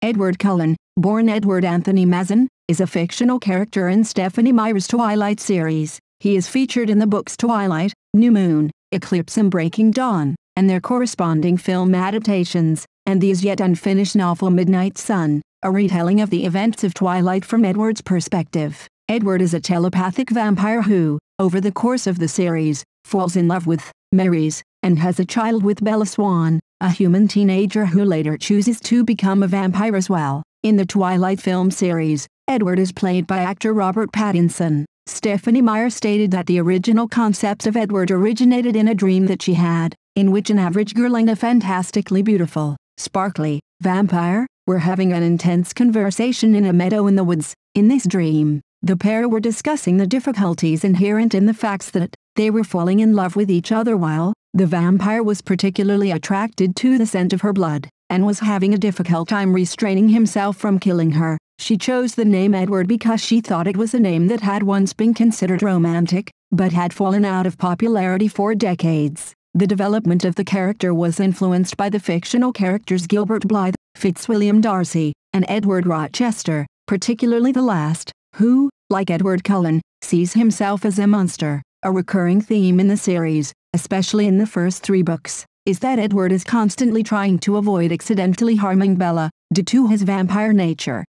Edward Cullen, born Edward Anthony Mazin, is a fictional character in Stephenie Meyer's Twilight series. He is featured in the books Twilight, New Moon, Eclipse and Breaking Dawn, and their corresponding film adaptations, and the as-yet unfinished novel Midnight Sun, a retelling of the events of Twilight from Edward's perspective. Edward is a telepathic vampire who, over the course of the series, falls in love with, marries, and has a child with Bella Swan, a human teenager who later chooses to become a vampire as well. In the Twilight film series, Edward is played by actor Robert Pattinson. Stephenie Meyer stated that the original concept of Edward originated in a dream that she had, in which an average girl and a fantastically beautiful, sparkly, vampire were having an intense conversation in a meadow in the woods. In this dream, the pair were discussing the difficulties inherent in the facts that they were falling in love with each other while the vampire was particularly attracted to the scent of her blood, and was having a difficult time restraining himself from killing her. She chose the name Edward because she thought it was a name that had once been considered romantic, but had fallen out of popularity for decades. The development of the character was influenced by the fictional characters Gilbert Blythe, Fitzwilliam Darcy, and Edward Rochester, particularly the last, who, like Edward Cullen, sees himself as a monster. A recurring theme in the series, especially in the first 3 books, is that Edward is constantly trying to avoid accidentally harming Bella, due to his vampire nature.